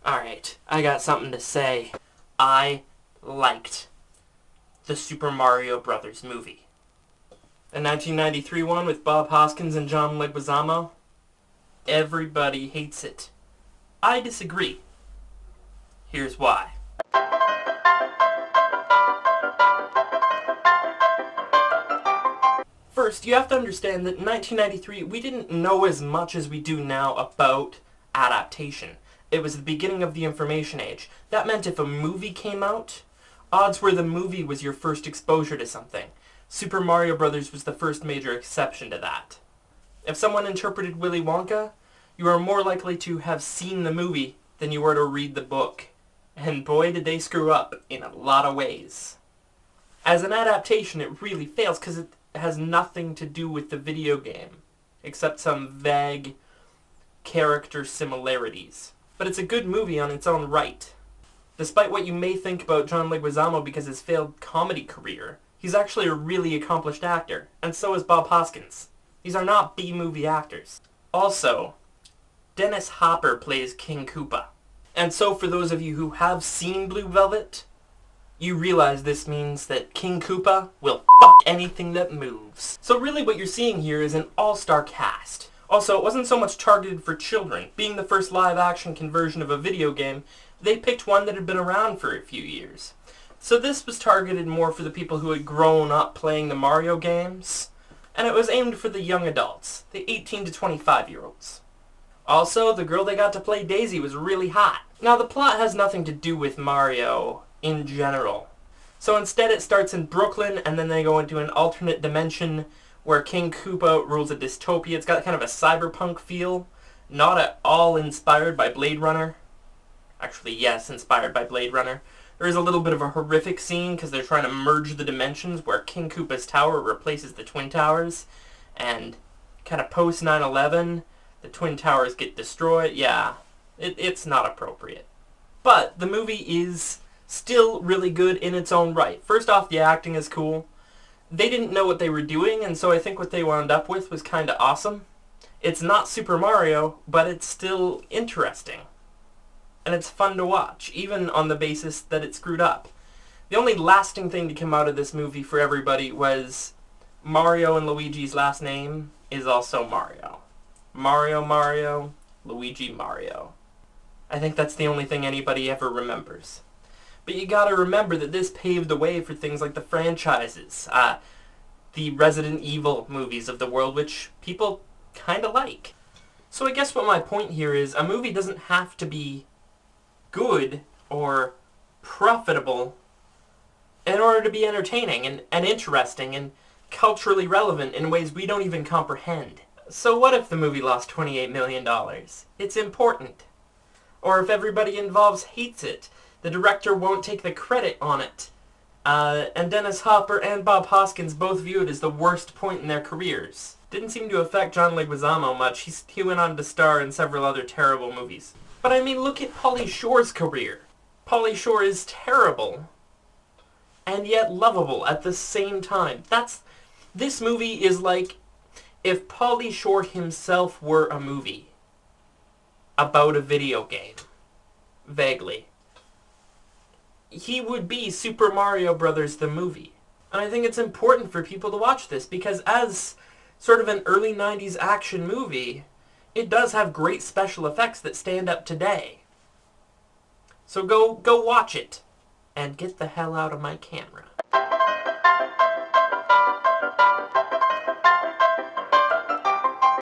Alright, I got something to say. I liked the Super Mario Brothers movie. The 1993 one with Bob Hoskins and John Leguizamo. Everybody hates it. I disagree. Here's why. First, you have to understand that in 1993, we didn't know as much as we do now about adaptation. It was the beginning of the information age. That meant if a movie came out, odds were the movie was your first exposure to something. Super Mario Brothers was the first major exception to that. If someone interpreted Willy Wonka, you are more likely to have seen the movie than you were to read the book. And boy did they screw up in a lot of ways. As an adaptation, it really fails because it has nothing to do with the video game, except some vague character similarities. But it's a good movie on its own right. Despite what you may think about John Leguizamo because of his failed comedy career, he's actually a really accomplished actor, and so is Bob Hoskins. These are not B-movie actors. Also, Dennis Hopper plays King Koopa. And so for those of you who have seen Blue Velvet, you realize this means that King Koopa will fuck anything that moves. So really what you're seeing here is an all-star cast. Also, it wasn't so much targeted for children. Being the first live-action conversion of a video game, they picked one that had been around for a few years. So this was targeted more for the people who had grown up playing the Mario games, and it was aimed for the young adults, the 18 to 25-year-olds. Also, the girl they got to play Daisy was really hot. Now, the plot has nothing to do with Mario in general. So instead it starts in Brooklyn, and then they go into an alternate dimension where King Koopa rules a dystopia. It's got kind of a cyberpunk feel, not at all inspired by Blade Runner. Actually, yes, inspired by Blade Runner. There is a little bit of a horrific scene because they're trying to merge the dimensions where King Koopa's tower replaces the Twin Towers, and kind of post 9/11, the Twin Towers get destroyed. Yeah, it's not appropriate. But the movie is still really good in its own right. First off, the acting is cool. They didn't know what they were doing, and so I think what they wound up with was kind of awesome. It's not Super Mario, but it's still interesting. And it's fun to watch, even on the basis that it screwed up. The only lasting thing to come out of this movie for everybody was Mario and Luigi's last name is also Mario. Mario, Luigi Mario. I think that's the only thing anybody ever remembers. But you gotta remember that this paved the way for things like the franchises, the Resident Evil movies of the world, which people kinda like. So I guess what my point here is, a movie doesn't have to be good or profitable in order to be entertaining and interesting and culturally relevant in ways we don't even comprehend. So what if the movie lost $28 million? It's important. Or if everybody involved hates it, the director won't take the credit on it. And Dennis Hopper and Bob Hoskins both view it as the worst point in their careers. Didn't seem to affect John Leguizamo much. He went on to star in several other terrible movies. But I mean, look at Pauly Shore's career. Pauly Shore is terrible, and yet lovable at the same time. This movie is like if Pauly Shore himself were a movie about a video game. Vaguely. He would be Super Mario Brothers the movie. And I think it's important for people to watch this because as sort of an early 90s action movie, it does have great special effects that stand up today. So go watch it and get the hell out of my camera.